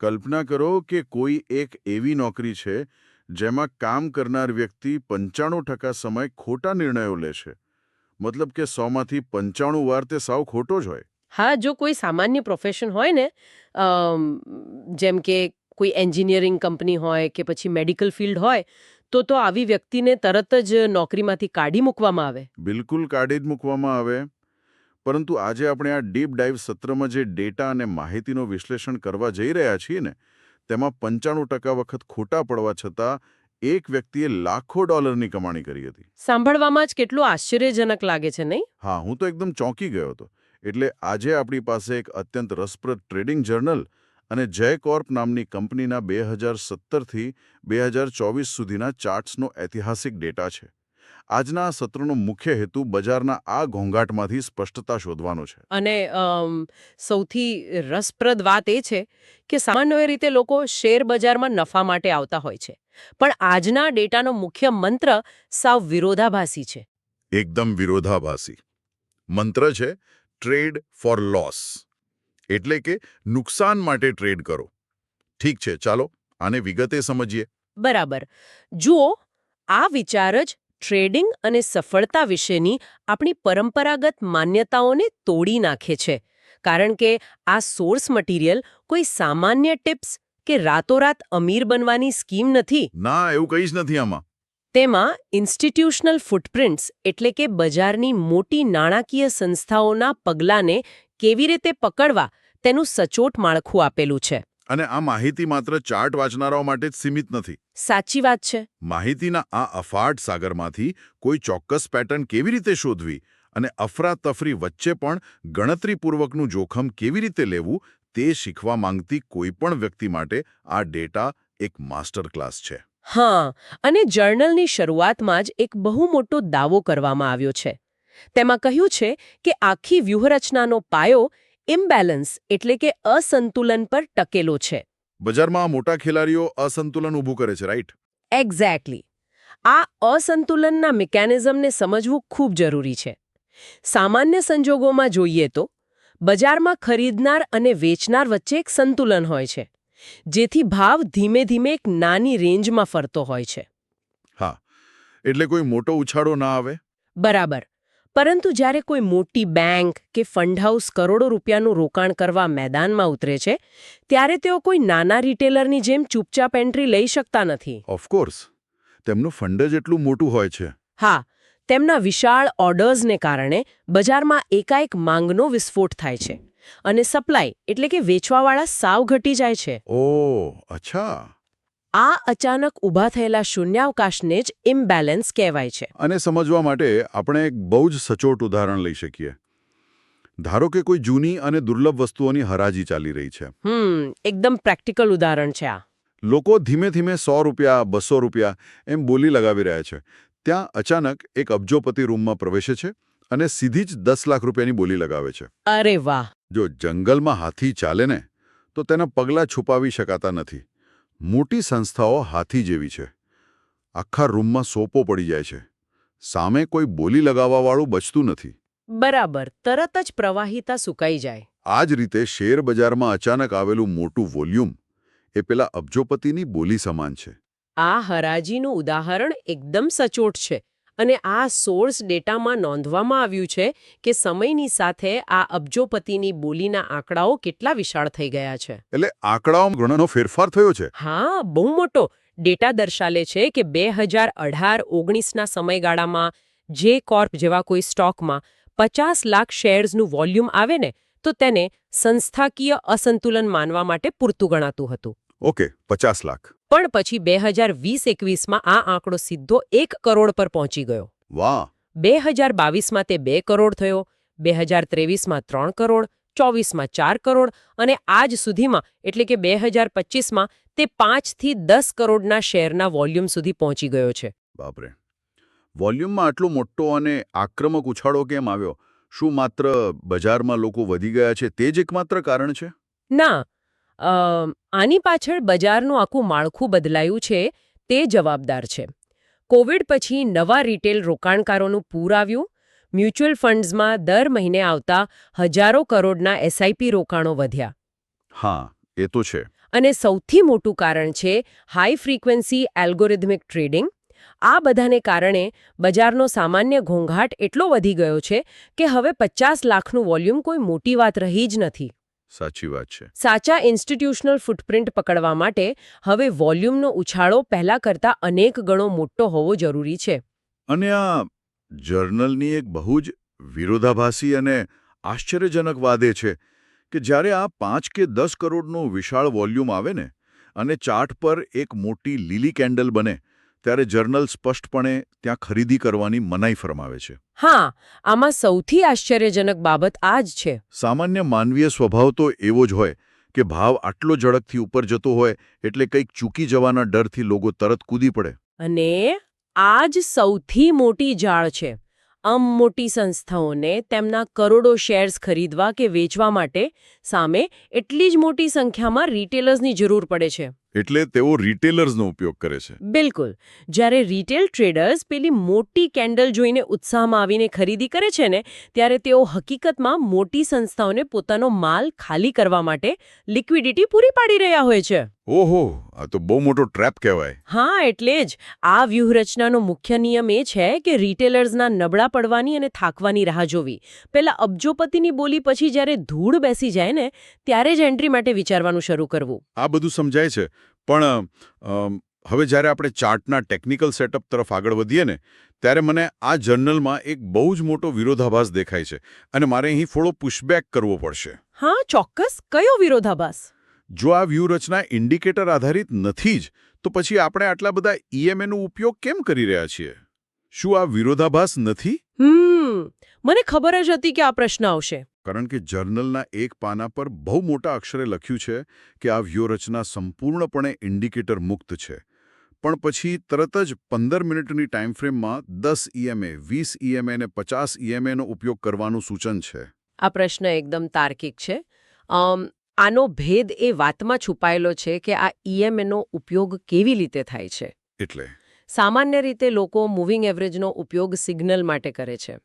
કલ્પના કરો કે કોઈ એક એવી નોકરી છે જેમાં કામ કરનાર વ્યક્તિ 95% સમય ખોટા નિર્ણયો લે છે. મતલબ કે 100માંથી 95 વાર તે સાવ ખોટો જ હોય. હા, જો કોઈ સામાન્ય પ્રોફેશન હોય ને, અમ, જેમ કે કોઈ એન્જિનિયરિંગ કંપની હોય કે પછી મેડિકલ ફિલ્ડ હોય, તો આવી વ્યક્તિને તરત જ નોકરીમાંથી કાઢી મૂકવામાં આવે. બિલકુલ કાઢી જ મૂકવામાં આવે. પરંતુ આજે આપણે આ ડીપ ડાઇવ સત્રમાં જે ડેટા અને માહિતીનું વિશ્લેષણ કરવા જઈ રહ્યા છીએ ને, તેમાં 95% વખત ખોટા પડવા છતાં એક વ્યક્તિએ લાખો ડોલરની કમાણી કરી હતી. સાંભળવામાં જ કેટલું આશ્ચર્યજનક લાગે છે, નહીં? હા, હું તો એકદમ ચોંકી ગયો હતો. એટલે આજે આપણી પાસે એક અત્યંત રસપ્રદ ટ્રેડિંગ જર્નલ અને જય કોર્પ નામની કંપનીના 2017થી 2024 સુધીના ચાર્ટ્સનો ઐતિહાસિક ડેટા છે. આજના આ સત્રનો મુખ્ય હેતુ બજારના આ ઘોંઘાટમાંથી સ્પષ્ટતા શોધવાનો છે. અને સૌથી રસપ્રદ વાત એ છે કે સામાન્ય રીતે લોકો શેર બજારમાં નફા માટે આવતા હોય છે, પણ આજના ડેટાનો મુખ્ય મંત્ર સાવ વિરોધાભાસી છે. એકદમ વિરોધાભાસી. મંત્ર છે ટ્રેડ ફોર લોસ, એટલે કે નુકસાન માટે ટ્રેડ કરો. ઠીક છે, ચાલો આને વિગતે સમજીએ. બરાબર. જુઓ, આ વિચાર જ ટ્રેડિંગ અને સફળતા વિશેની આપણી પરંપરાગત માન્યતાઓને તોડી નાખે છે, કારણ કે આ સોર્સ મટીરિયલ કોઈ સામાન્ય ટિપ્સ કે રાતોરાત અમીર બનવાની સ્કીમ નથી. ના, એવું કંઈ જ નથી આમાં. તેમાં ઇન્સ્ટિટ્યુશનલ ફૂટપ્રિન્ટ્સ એટલે કે બજારની મોટી નાણાકીય સંસ્થાઓના પગલાંને કેવી રીતે પકડવા તેનું સચોટ માળખું આપેલું છે. અને આ માહિતી માત્ર ચાર્ટ વાંચનારાઓ માટે જ સીમિત નથી. સાચી વાત છે. માહિતીના આ અફાટ સાગરમાંથી કોઈ ચોક્કસ પેટર્ન કેવી રીતે શોધવી અને અફરાતફરી વચ્ચે પણ ગણતરીપૂર્વકનું જોખમ કેવી રીતે લેવું તે શીખવા માંગતી કોઈપણ વ્યક્તિ માટે આ ડેટા એક માસ્ટર ક્લાસ છે. હા, અને જર્નલની શરૂઆતમાં જ એક બહુ મોટો દાવો કરવામાં આવ્યો છે. તેમાં કહ્યું છે કે આખી વ્યૂહરચનાનો પાયો ઇમ્બેલેન્સ એટલે કે અસંતુલન પર ટકેલો છે. બજારમાં મોટા ખેલાડીઓ અસંતુલન ઊભું કરે છે, રાઈટ? એક્ઝેક્ટલી. આ અસંતુલનના મિકેનિઝમને સમજવું ખૂબ જરૂરી છે. સામાન્ય સંજોગોમાં જોઈએ તો બજારમાં ખરીદનાર અને વેચનાર વચ્ચે એક સંતુલન હોય છે, જેથી ભાવ ધીમે ધીમે એક નાની રેન્જમાં ફરતો હોય છે. હા, એટલે કોઈ મોટો ઉછાળો ના આવે. બરાબર. પરંતુ જ્યારે કોઈ મોટી બેંક કે ફંડ હાઉસ કરોડો રૂપિયાનું રોકાણ કરવા મેદાનમાં ઉતરે છે, ત્યારે તેઓ કોઈ નાના રિટેલરની જેમ ચૂપચાપ એન્ટ્રી લઈ શકતા નથી. ઓફકોર્સ, તેમનું ફંડ જ એટલું મોટું હોય છે. હા, તેમના વિશાળ ઓર્ડર્સને કારણે બજારમાં એકાએક માંગનો વિસ્ફોટ થાય છે અને સપ્લાય એટલે કે વેચવાવાળા સાવ ઘટી જાય છે. ઓહ, અચ્છા. આ અચાનક ઊભા થયેલા શૂન્યાવકાશને જ ઇમ્બેલેન્સ કહેવાય છે. અને સમજવા માટે આપણે એક બહુ જ સચોટ ઉદાહરણ લઈ શકીએ. ધારો કે કોઈ જૂની અને દુર્લભ વસ્તુઓની હરાજી ચાલી રહી છે. એકદમ પ્રેક્ટિકલ ઉદાહરણ છે આ. લોકો ધીમે ધીમે 100 રૂપિયા, 200 રૂપિયા એમ બોલી લગાવી રહ્યા છે. ત્યાં અચાનક એક અબજોપતિ રૂમમાં પ્રવેશે છે અને સીધી જ 10 લાખ રૂપિયાની બોલી લગાવે છે. અરે વાહ! જો જંગલમાં હાથી ચાલે ને, તો તેના પગલાં છુપાવી શકાતા નથી. મોટી સંસ્થાઓ હાથી જેવી છે. આખા રૂમમાં સોપો પડી જાય છે. સામે કોઈ બોલી લગાવવાવાળું બચતું નથી. બરાબર. તરત જ પ્રવાહિતા સુકાઈ જાય. આ જ રીતે શેર બજારમાં અચાનક આવેલું મોટું વોલ્યુમ એ પેલા અબજોપતિની બોલી સમાન છે. આ હરાજીનું ઉદાહરણ એકદમ સચોટ છે. અને આ સોર્સ ડેટામાં નોંધવામાં આવ્યું છે કે સમયની સાથે આ અબજોપતિની બોલીના આંકડાઓ કેટલા વિશાળ થઈ ગયા છે. એટલે આંકડાઓમાં ઘણો ફેરફાર થયો છે. હા, બહુ મોટો. ડેટા દર્શાવે છે કે 2018-19ના સમયગાળામાં જે કોર્પ જેવા કોઈ સ્ટોકમાં 50 લાખ શેર્સનું વોલ્યુમ આવે ને, તો તેને સંસ્થાકીય અસંતુલન માનવા માટે પૂરતું ગણાતું હતું. ઓકે, 50 લાખ. પણ પછી 2020-21માં આ આંકડો સીધો 1 કરોડ પર પહોંચી ગયો. વાહ! 2022માં તે 2 કરોડ થયો, 2023માં 3 કરોડ, 24માં 4 કરોડ અને આજ સુધીમાં એટલે કે 2025માં તે 5 થી 10 કરોડના શેરના વોલ્યુમ સુધી પહોંચી ગયો છે. બાપરે! વોલ્યુમમાં આટલો મોટો અને આક્રમક ઉછાળો કેમ આવ્યો? શું માત્ર બજારમાં લોકો વધી ગયા છે તે જ એકમાત્ર કારણ છે? ના, આની પાછળ બજારનું આખું માળખું બદલાયું છે તે જવાબદાર છે. કોવિડ પછી નવા રિટેલ રોકાણકારોનું પૂર આવ્યું, મ્યુચ્યુઅલ ફંડ્સમાં દર મહિને આવતા હજારો કરોડના એસઆઈપી રોકાણો વધ્યા. હા, એ તો છે. અને સૌથી મોટું કારણ છે હાઈ ફ્રીક્વન્સી એલ્ગોરિધમિક ટ્રેડિંગ. આ બધાને કારણે બજારનો સામાન્ય ઘોંઘાટ એટલો વધી ગયો છે કે હવે 50 લાખનું વોલ્યુમ કોઈ મોટી વાત રહી જ નથી. સાચી વાત છે. સાચા ઇન્સ્ટિટ્યુશનલ ફૂટપ્રિન્ટ પકડવા માટે હવે વોલ્યુમનો ઉછાળો પહેલા કરતાં અનેક ગણો મોટો હોવો જરૂરી છે. અને આ જર્નલની એક બહુ જ વિરોધાભાસી અને આશ્ચર્યજનક વાત એ છે કે જ્યારે આ 5 કે 10 કરોડનું વિશાળ વોલ્યુમ આવે ને અને ચાર્ટ પર એક મોટી લીલી કેન્ડલ બને ત્યારે જર્નલ સ્પષ્ટપણે ત્યાં ખરીદી કરવાની મનાઈ ફરમાવે છે. હા, આમાં સૌથી આશ્ચર્યજનક બાબત આ જ છે. સામાન્ય માનવીય સ્વભાવ તો એવો જ હોય કે ભાવ આટલો ઝડપથી ઉપર જતો હોય એટલે કંઈક ચૂકી જવાના ડરથી લોકો તરત કૂદી પડે. અને આ જ સૌથી મોટી જાળ છે. મોટી સંસ્થાઓને તેમના કરોડો શેર્સ ખરીદવા કે વેચવા માટે સામે એટલી જ મોટી સંખ્યામાં રિટેલર્સની જરૂર પડે છે. એટલે તેઓ રિટેલર્સનો ઉપયોગ કરે છે. બિલકુલ. જ્યારે રિટેલ ટ્રેડર્સ પેલી મોટી કેન્ડલ જોઈને ઉત્સાહમાં આવીને ખરીદી કરે છે ને ત્યારે તેઓ હકીકતમાં મોટી સંસ્થાઓને પોતાનો માલ ખાલી કરવા માટે લિક્વિડિટી પૂરી પાડી રહ્યા હોય છે. ઓહો, આ તો બહુ મોટો ટ્રેપ કહેવાય. હા, એટલે જ આ વ્યૂહરચનાનો મુખ્ય નિયમ એ છે કે રિટેલર્સના નબળા પડવાની અને થાકવાની રાહ જોવી. પેલા અબજોપતિની બોલી પછી જ્યારે ધૂળ બેસી જાય ને ત્યારે જ એન્ટ્રી માટે વિચારવાનું શરૂ કરવું. આ બધું સમજાય છે, પણ હવે જ્યારે આપણે ચાર્ટના ટેકનિકલ સેટઅપ તરફ આગળ વધીએ ને ત્યારે મને આ જર્નલમાં એક બહુ જ મોટો વિરોધાભાસ દેખાય છે અને મારે અહીં થોડો પુશબેક કરવો પડશે. હા, ચોક્કસ. કયો વિરોધાભાસ? જો આ વ્યૂહરચના ઇન્ડિકેટર આધારિત નથી જ તો પછી આપણે આટલા બધા ઈએમએનો ઉપયોગ કેમ કરી રહ્યા છીએ? શું આ વિરોધાભાસ નથી? મને ખબર જ હતી કે આ પ્રશ્ન આવશે. કારણ કે જર્નલના એક પાના પર બહુ મોટા અક્ષરે લખ્યું છે કે આ વ્યૂહરચના સંપૂર્ણપણે ઇન્ડિકેટર મુક્ત છે. પણ પછી તરત જ 15 મિનિટની ટાઈમ ફ્રેમમાં 10 ઈએમએ, 20 ઈએમએ અને 50 ઈએમએનો ઉપયોગ કરવાનું સૂચન છે. આ પ્રશ્ન એકદમ તાર્કિક છે. આનો ભેદ એ વાતમાં છુપાયેલો છે કે આ ઈએમએનો ઉપયોગ કેવી રીતે થાય છે. એટલે સામાન્ય રીતે લોકો મૂવિંગ એવરેજનો ઉપયોગ સિગ્નલ માટે કરે છે.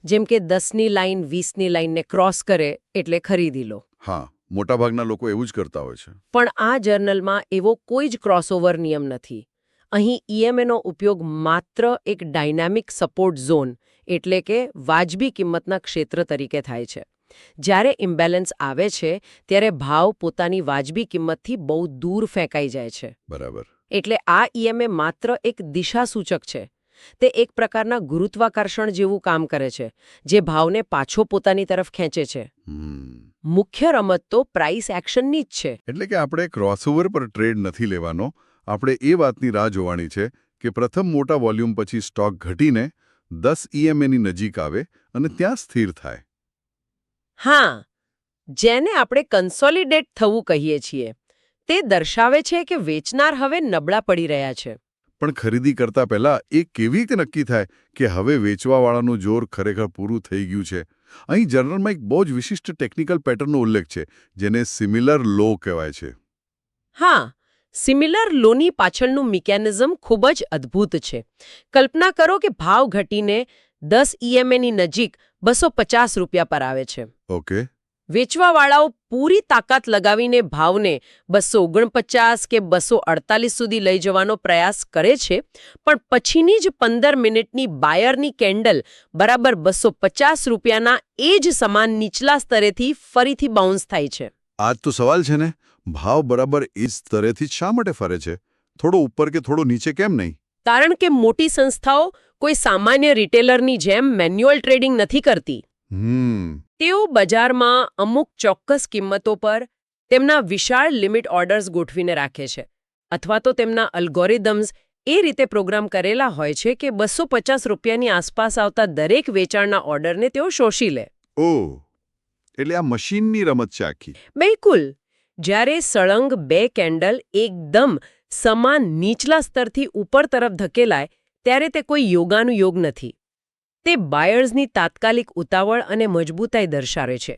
જેમ કે 10ની લાઈન 20ની લાઈનને ક્રોસ કરે એટલે ખરીદી લો. હા, મોટાભાગના લોકો એવું જ કરતા હોય છે. પણ આ જર્નલમાં એવો કોઈ જ ક્રોસઓવર નિયમ નથી. અહીં ઈએમએનો ઉપયોગ માત્ર એક ડાયનામિક સપોર્ટ ઝોન એટલે કે વાજબી કિંમતના ક્ષેત્ર તરીકે થાય છે. જ્યારે ઇમ્બેલેન્સ આવે છે ત્યારે ભાવ પોતાની વાજબી કિંમતથી બહુ દૂર ફેંકાઈ જાય છે. બરાબર. એટલે આ ઈએમએ માત્ર એક દિશાસૂચક છે. તે એક પ્રકારના ગુરુત્વાકર્ષણ જેવું કામ કરે છે જે ભાવને પાછો પોતાની તરફ ખેંચે છે. મુખ્ય રમત તો પ્રાઇસ એક્શનની જ છે. એટલે કે આપણે ક્રોસઓવર પર ટ્રેડ નથી લેવાનો, આપણે એ વાતની રાહ જોવાની છે કે પ્રથમ મોટા વોલ્યુમ પછી સ્ટોક ઘટીને 10 ઈએમએની નજીક આવે અને ત્યાં સ્થિર થાય. હા, જેને આપણે કન્સોલિડેટ થવું કહીએ છીએ. તે દર્શાવે છે કે વેચનાર હવે નબળા પડી રહ્યા છે. પણ ખરીદી કરતા પહેલા એ કેવી રીતે નક્કી થાય કે હવે વેચવાવાળાનું જોર ખરેખર પૂરું થઈ ગયું છે? અહીં જર્નલમાં એક બહુ જ વિશિષ્ટ ટેકનિકલ પેટર્નનો ઉલ્લેખ છે જેને સિમિલર લો કહેવાય છે. હા, સિમિલર લોની પાછળનું મિકેનિઝમ ખૂબ જ અદ્ભુત છે. કલ્પના કરો કે ભાવ ઘટીને 10 ઈએમએની નજીક 250 રૂપિયા પર આવે છે. ઓકે. વેચવાવાળાઓ પૂરી તાકાત લગાવીને ભાવને 249 કે 248 સુધી લઈ જવાનો પ્રયાસ કરે છે, પણ પછીની જ 15 મિનિટની બાયરની કેન્ડલ બરાબર 250 રૂપિયાના એ જ સમાન નીચલા સ્તરેથી ફરીથી બાઉન્સ થાય છે. આ જ તો સવાલ છે ને, ભાવ બરાબર એ સ્તરેથી શા માટે ફરે છે? થોડો ઉપર કે થોડો નીચે કેમ નહીં? કારણ કે મોટી સંસ્થાઓ કોઈ સામાન્ય રિટેલરની જેમ મેન્યુઅલ ટ્રેડિંગ નથી કરતી. તેઓ બજારમાં અમુક ચોક્કસ કિંમતો પર તેમના વિશાળ લિમિટ ઓર્ડર્સ ગોઠવીને રાખે છે, અથવા તો તેમના અલ્ગોરિધમ્સ એ રીતે પ્રોગ્રામ કરેલા હોય છે કે 250 રૂપિયાની આસપાસ આવતા દરેક વેચાણના ઓર્ડરને તેઓ શોષી લે. ઓહ, એટલે આ મશીનની રમત છે આખી. બિલકુલ. જ્યારે સળંગ બે કેન્ડલ એકદમ સમાન નીચલા સ્તરથી ઉપર તરફ ધકેલાય ત્યારે તે કોઈ યોગાનુયોગ નથી. તે બાયર્સની તાત્કાલિક ઉતાવળ અને મજબૂતાઈ દર્શાવે છે.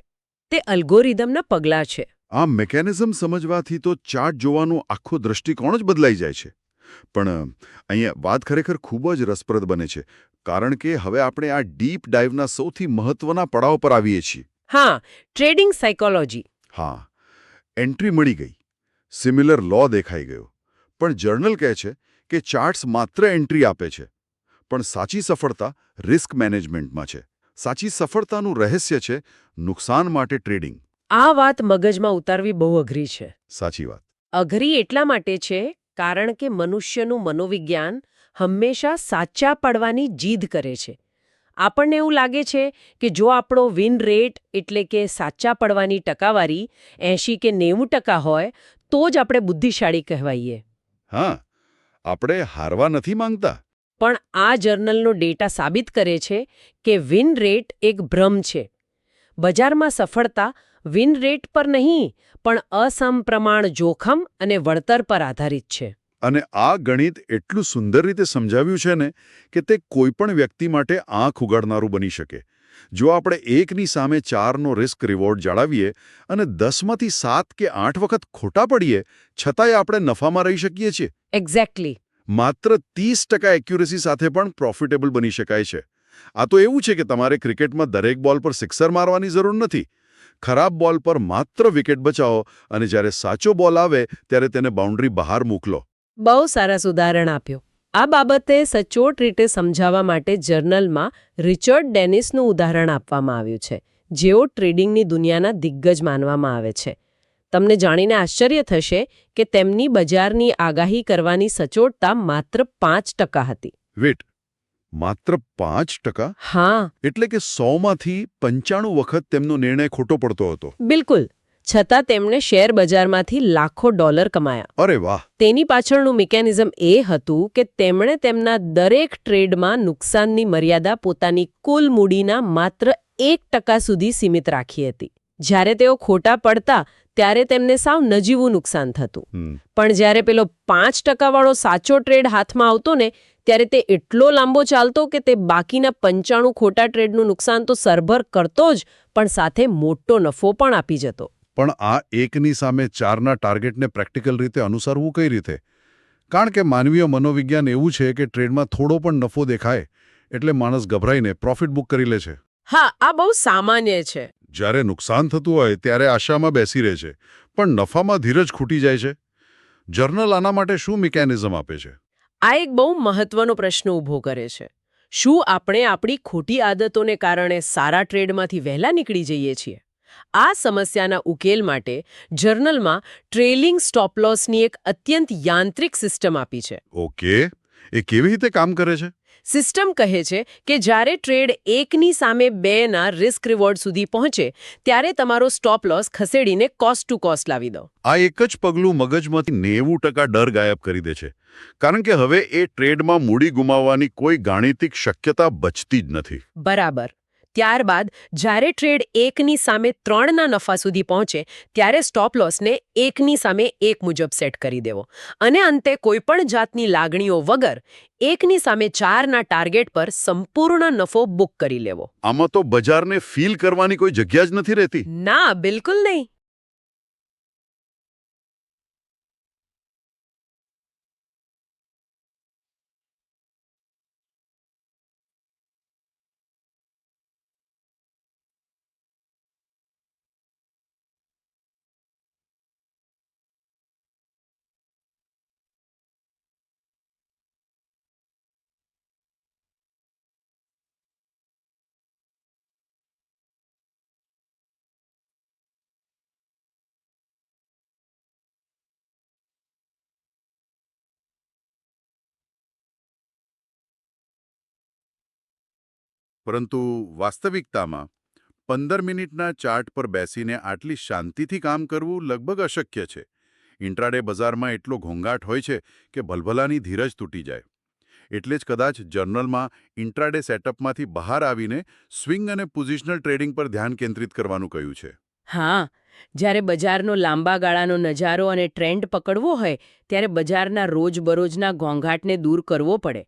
તે અલ્ગોરિધમના પગલાં છે. આ મિકેનિઝમ સમજવાથી તો ચાર્ટ જોવાનો આખો દૃષ્ટિકોણ જ બદલાઈ જાય છે. પણ અહીંયા વાત ખરેખર ખૂબ જ રસપ્રદ બને છે, કારણ કે હવે આપણે આ ડીપ ડાઇવના સૌથી મહત્વના પડાવ પર આવીએ છીએ. હા, ટ્રેડિંગ સાયકોલોજી. હા, એન્ટ્રી મળી ગઈ. સિમિલર લો દેખાઈ ગયો. પણ જર્નલ કહે છે કે ચાર્ટ્સ માત્ર એન્ટ્રી આપે છે. પણ સાચી સફળતા રિસ્ક મેનેજમેન્ટમાં છે. સાચી સફળતાનું રહસ્ય છે નુકસાન માટે ટ્રેડિંગ. આ વાત મગજમાં ઉતારવી બહુ અઘરી છે. સાચી વાત. અઘરી એટલા માટે છે કારણ કે મનુષ્યનું મનોવિજ્ઞાન હંમેશા સાચા પડવાની જીદ કરે છે. આપણને એવું લાગે છે કે જો આપણો વિન રેટ એટલે કે સાચા પડવાની ટકાવારી 80 કે 90% હોય તો જ આપણે બુદ્ધિશાળી કહેવાઈએ. હા, આપણે હારવા નથી માંગતા. પણ આ જર્નલનો ડેટા સાબિત કરે છે કે વિન રેટ એક ભ્રમ છે. બજારમાં સફળતા વિન રેટ પર નહીં પણ અસમપ્રમાણ જોખમ અને વળતર પર આધારિત છે. અને આ ગણિત એટલું સુંદર રીતે સમજાવ્યું છે ને કે તે કોઈપણ વ્યક્તિ માટે આંખ ઉગાડનારું બની શકે. જો આપણે 1ની સામે 4નો રિસ્ક રિવોર્ડ જાળવીએ અને 10માંથી 7 કે 8 વખત ખોટા પડીએ છતાંય આપણે નફામાં રહી શકીએ છીએ. એક્ઝેક્ટલી. માત્ર 30% એક્યુરેસી સાથે પણ પ્રોફિટેબલ બની શકાય છે. આ તો એવું છે કે તમારે ક્રિકેટમાં દરેક બોલ પર સિક્સર મારવાની જરૂર નથી. ખરાબ બોલ પર માત્ર વિકેટ બચાવો અને જ્યારે સાચો બોલ આવે ત્યારે તેને બાઉન્ડ્રી બહાર મોકલો. બહુ સરસ ઉદાહરણ આપ્યું. આ બાબતે સચોટ રીતે સમજાવવા માટે જર્નલમાં રિચર્ડ ડેનિસનું ઉદાહરણ આપવામાં આવ્યું છે, જેઓ ટ્રેડિંગની દુનિયાના દિગ્ગજ માનવામાં આવે છે. તમને જાણીને આશ્ચર્ય થશે કે તેમની બજારની આગાહી કરવાની સચોટતા માત્ર 5% હતી. વેટ, માત્ર 5%? હા, એટલે કે 100માંથી 95 વખત તેમનો નિર્ણય ખોટો પડતો હતો. બિલકુલ. છતાં તેમણે શેર બજારમાંથી લાખો ડોલર કમાયા. અરે વાહ! તેની પાછળનું મિકેનિઝમ એ હતું કે તેમણે તેમના દરેક ટ્રેડમાં નુકસાનની મર્યાદા પોતાની કુલ મૂડીના માત્ર 1% સુધી સીમિત રાખી હતી. જ્યારે તેઓ ખોટા પડતા ત્યારે તેમને સાવ નજીવું નુકસાન થતું. પણ જ્યારે પેલો 5% વાળો સાચો ટ્રેડ હાથમાં આવતો ને ત્યારે તે એટલો લાંબો ચાલતો કે તે બાકીના 95 ખોટા ટ્રેડનું નુકસાન તો સરભર કરતો જ, પણ સાથે મોટો નફો પણ આપી જતો. પણ આ 1ની સામે 4ના ટાર્ગેટને પ્રેક્ટિકલ રીતે અનુસરવું કઈ રીતે? કારણ કે માનવીય મનોવિજ્ઞાન એવું છે કે ટ્રેડમાં થોડો પણ નફો દેખાય એટલે માણસ ગભરાઈને પ્રોફિટ બુક કરી લે છે. હા, આ બહુ સામાન્ય છે. જ્યારે નુકસાન થતું હોય ત્યારે આશામાં બેસી રહે છે, પણ નફામાં ધીરજ ખૂટી જાય છે. જર્નલ આના માટે શું મિકેનિઝમ આપે છે? આ એક બહુ મહત્વનો પ્રશ્ન ઊભો કરે છે. શું આપણે આપણી ખોટી આદતોને કારણે સારા ટ્રેડમાંથી વહેલા નીકળી જઈએ છીએ? આ સમસ્યાના ઉકેલ માટે જર્નલમાં ટ્રેલિંગ સ્ટોપ લોસની એક અત્યંત યાંત્રિક સિસ્ટમ આપી છે. ઓકે, એ કેવી રીતે કામ કરે છે? સિસ્ટમ કહે છે કે જ્યારે ટ્રેડ 1ની સામે 2ના રિસ્ક રિવોર્ડ સુધી પહોંચે ત્યારે તમારો સ્ટોપ લોસ ખસેડીને કોસ્ટ ટુ કોસ્ટ લાવી દો. આ એક જ પગલું મગજમાંથી 90% ડર ગાયબ કરી દે છે. કારણ કે હવે એ ટ્રેડમાં મૂડી ગુમાવવાની કોઈ ગાણિતિક શક્યતા બચતી જ નથી. બરાબર. ત્યારબાદ જ્યારે ટ્રેડ 1ની સામે 3ના નફા સુધી પહોંચે ત્યારે સ્ટોપ લોસને 1ની સામે 1 મુજબ સેટ કરી દેવો અને અંતે કોઈપણ જાતની લાગણીઓ વગર 1ની સામે 4ના ટાર્ગેટ પર સંપૂર્ણ નફો બુક કરી લેવો. આમાં તો બજારને ફીલ કરવાની કોઈ જગ્યા જ નથી રહેતી. ના, બિલકુલ નહીં. પરંતુ વાસ્તવિકતામાં 15 મિનિટના ચાર્ટ પર બેસીને આટલી શાંતિથી કામ કરવું લગભગ અશક્ય છે. ઇન્ટ્રાડે બજારમાં એટલો ઘોંઘાટ હોય છે કે ભલભલાની ધીરજ તૂટી જાય. એટલે જ કદાચ જર્નલમાં ઇન્ટ્રાડે સેટઅપમાંથી બહાર આવીને સ્વિંગ અને પોઝિશનલ ટ્રેડિંગ પર ધ્યાન કેન્દ્રિત કરવાનું કહ્યું છે. હા, જ્યારે બજારનો લાંબા ગાળાનો નજારો અને ટ્રેન્ડ પકડવો હોય ત્યારે બજારના રોજબરોજના ઘોંઘાટને દૂર કરવો પડે.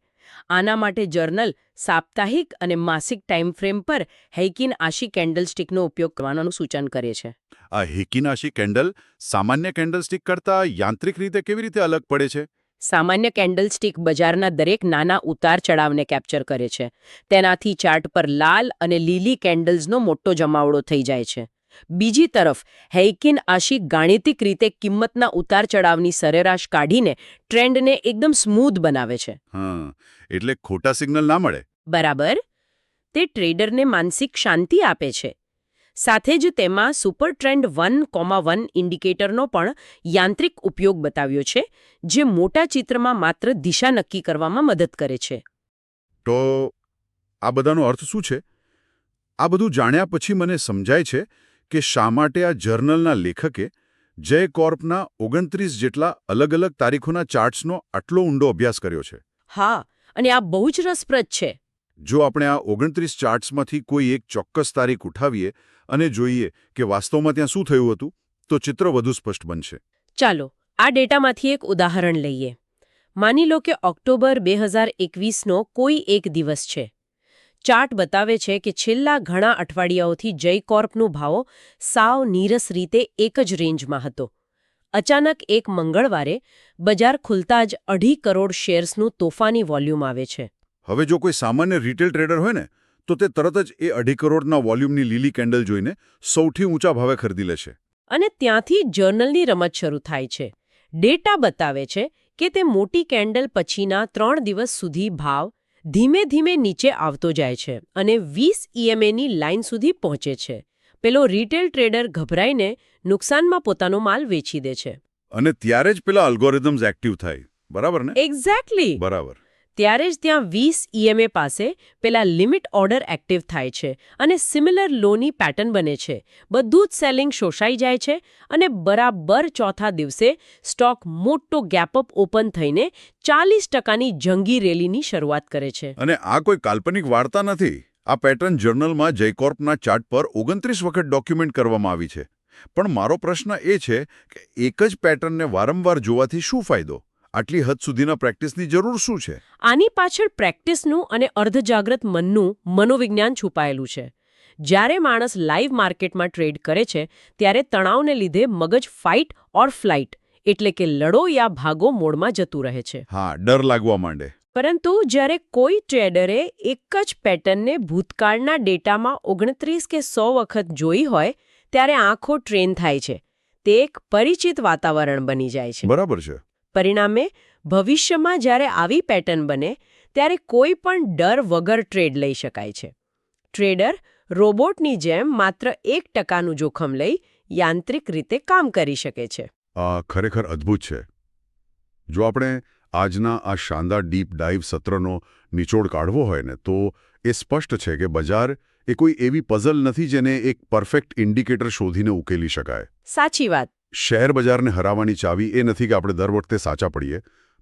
આના માટે જર્નલ સાપ્તાહિક અને માસિક ટાઈમ ફ્રેમ પર હૈકિન આશી કેન્ડલસ્ટિકનો ઉપયોગ કરવાનું સૂચન કરે છે. આ હેકિનાશી કેન્ડલ સામાન્ય કેન્ડલસ્ટિક કરતાં યાંત્રિક રીતે કેવી રીતે અલગ પડે છે? સામાન્ય કેન્ડલસ્ટિક બજારના દરેક નાના ઉતાર ચઢાવને કેપ્ચર કરે છે. તેનાથી ચાર્ટ પર લાલ અને લીલી કેન્ડલ્સનો મોટો જમાવડો થઈ જાય છે. બીજી તરફ હેઇકિન આશિક ગાણિતિક રીતે કિંમતના ઉતાર ચઢાવની સરેરાશ કાઢીને ટ્રેન્ડને એકદમ સ્મૂધ બનાવે છે. હા, એટલે ખોટા સિગ્નલ ના મળે. બરાબર. તે ટ્રેડરને માનસિક શાંતિ આપે છે. સાથે જ તેમાં સુપર ટ્રેન્ડ 1,1 ઇન્ડિકેટરનો પણ યાંત્રિક ઉપયોગ બતાવ્યો છે, જે મોટા ચિત્રમાં માત્ર દિશા નક્કી કરવામાં મદદ કરે છે. તો આ બધાનો અર્થ શું છે? આ બધું જાણ્યા પછી મને સમજાય છે કે શા માટે આ જર્નલના લેખકે જય કોર્પના 29 જેટલા અલગ અલગ તારીખોના ચાર્ટ્સનો આટલો ઊંડો અભ્યાસ કર્યો છે. હા, અને આ બહુ જ રસપ્રદ છે. જો આપણે આ 29 ચાર્ટ્સમાંથી કોઈ એક ચોક્કસ તારીખ ઉઠાવીએ અને જોઈએ કે વાસ્તવમાં ત્યાં શું થયું હતું, તો ચિત્ર વધુ સ્પષ્ટ બનશે. ચાલો આ ડેટામાંથી એક ઉદાહરણ લઈએ. માની લો કે ઓક્ટોબર 2021નો કોઈ એક દિવસ છે. ચાર્ટ બતાવે છે કે છેલ્લા ઘણા અઠવાડિયાઓથી જય કોર્પનો ભાવ સાવ નીરસ રીતે એક જ રેન્જમાં હતો. અચાનક એક મંગળવારે બજાર ખુલતા જ 2.5 કરોડ શેર્સનું તોફાની વોલ્યુમ આવે છે. હવે જો કોઈ સામાન્ય રિટેલ ટ્રેડર હોય ને, તો તે તરત જ એ 2.5 કરોડના વોલ્યુમની લીલી કેન્ડલ જોઈને સૌથી ઊંચા ભાવે ખરીદી લેશે. અને ત્યાંથી જર્નલની રમત શરૂ થાય છે. ડેટા બતાવે છે કે તે મોટી કેન્ડલ પછીના 3 દિવસ સુધી ભાવ ધીમે ધીમે નીચે આવતો જાય છે અને 20 EMAની લાઇન સુધી પહોંચે છે. પેલો રિટેલ ટ્રેડર ગભરાઈને નુકસાનમાં પોતાનો માલ વેચી દે છે. અને ત્યારે જ પેલા અલ્ગોરિધમ્સ એક્ટિવ થાય, બરાબર ને? એક્ઝેક્ટલી. બરાબર. ત્યારે જ ત્યાં 20 EMA પાસે પેલા લિમિટ ઓર્ડર એક્ટિવ થાય છે અને સિમિલર લોની પેટર્ન બને છે. બધું જ સેલિંગ શોષાઈ જાય છે અને બરાબર ચોથા દિવસે સ્ટોક મોટો ગેપઅપ ઓપન થઈને 40%ની જંગી રેલીની શરૂઆત કરે છે. અને આ કોઈ કાલ્પનિક વાર્તા નથી. આ પેટર્ન જર્નલમાં જયકોર્પના ચાર્ટ પર 29 વખત ડોક્યુમેન્ટ કરવામાં આવી છે. પણ મારો પ્રશ્ન એ છે કે એક જ પેટર્નને વારંવાર જોવાથી શું ફાયદો? આટલી હદ સુધીના પ્રેક્ટિસની જરૂર શું છે? આની પાછળ પ્રેક્ટિસનું અને અર્ધજાગ્રત મનનું મનોવિજ્ઞાન છુપાયેલું છે. જ્યારે માણસ લાઈવ માર્કેટમાં ટ્રેડ કરે છે ત્યારે તણાવને લીધે મગજ ફાઇટ ઓર ફ્લાઇટ એટલે કે લડો યા ભાગો મોડમાં જતું રહે છે. હા, ડર લાગવા માંડે. પરંતુ જ્યારે કોઈ ટ્રેડરે એક જ પેટર્નને ભૂતકાળના ડેટામાં 29 કે 100 વખત જોઈ હોય ત્યારે આંખો ટ્રેન થાય છે. તે એક પરિચિત વાતાવરણ બની જાય છે. બરાબર છે. પરિણામે ભવિષ્યમાં જ્યારે આવી પેટર્ન બને ત્યારે કોઈ પણ ડર વગર ટ્રેડ લઈ શકાય છે. ટ્રેડર રોબોટની જેમ માત્ર 1%નું જોખમ લઈ યાંત્રિક રીતે કામ કરી શકે છે. આ ખરેખર અદ્ભુત છે. જો આપણે આજના આ શાનદાર ડીપ ડાઇવ સત્રનો નિચોડ કાઢવો હોય ને, તો એ સ્પષ્ટ છે કે બજાર એ કોઈ એવી પઝલ નથી જેને એક પરફેક્ટ ઇન્ડિકેટર શોધીને ઉકેલી શકાય. સાચી વાત. શેર બજારને હરાવવાની ચાવી એ નથી કે આપણે દર વખતે સાચા પડીએ,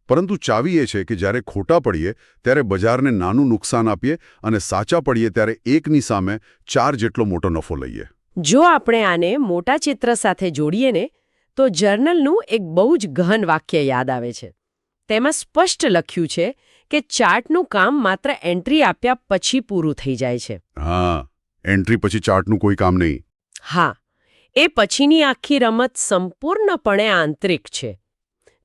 પરંતુ ચાવી એ છે કે જ્યારે ખોટા પડીએ ત્યારે બજારને નાનું નુકસાન આપીએ અને સાચા પડીએ ત્યારે એકની સામે 4 જેટલો મોટો નફો લઈએ. જો આપણે આને મોટા ચિત્ર સાથે જોડીએ ને, તો જર્નલનું એક બહુ જ ગહન વાક્ય યાદ આવે છે. તેમાં સ્પષ્ટ લખ્યું છે કે ચાર્ટનું કામ માત્ર એન્ટ્રી આપ્યા પછી પૂરું થઈ જાય છે. હા, એન્ટ્રી પછી ચાર્ટનું કોઈ કામ નહીં. હા, એ પછીની આખી રમત સંપૂર્ણપણે આંતરિક છે.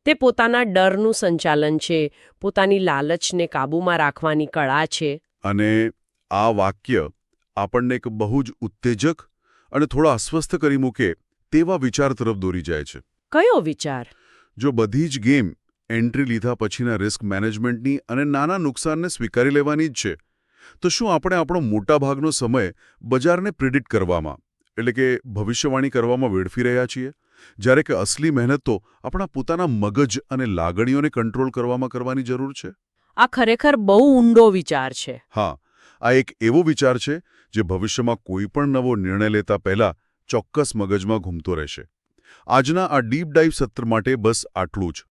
તે પોતાના ડરનું સંચાલન છે, પોતાની લાલચને કાબૂમાં રાખવાની કળા છે. અને આ વાક્ય આપણને એક બહુ જ ઉત્તેજક અને થોડા અસ્વસ્થ કરી મૂકે તેવા વિચાર તરફ દોરી જાય છે. કયો વિચાર? જો બધી જ ગેમ એન્ટ્રી લીધા પછીના રિસ્ક મેનેજમેન્ટની અને નાના નુકસાનને સ્વીકારી લેવાની જ છે, તો શું આપણે આપણો મોટાભાગનો સમય બજારને પ્રિડિક્ટ કરવામાં, એટલે કે ભવિષ્યવાણી કરવામાં વેડફી રહ્યા છીએ, જ્યારે કે અસલી મહેનત તો આપણા પોતાના મગજ અને લાગણીઓને કંટ્રોલ કરવામાં કરવાની જરૂર છે? આ ખરેખર બહુ ઊંડો વિચાર છે. હા, આ એક એવો વિચાર છે જે ભવિષ્યમાં કોઈ પણ નવો નિર્ણય લેતા પહેલા ચોક્કસ મગજમાં ઘૂમતો રહેશે. આજના આ ડીપ ડાઇવ સત્ર માટે બસ આટલું જ.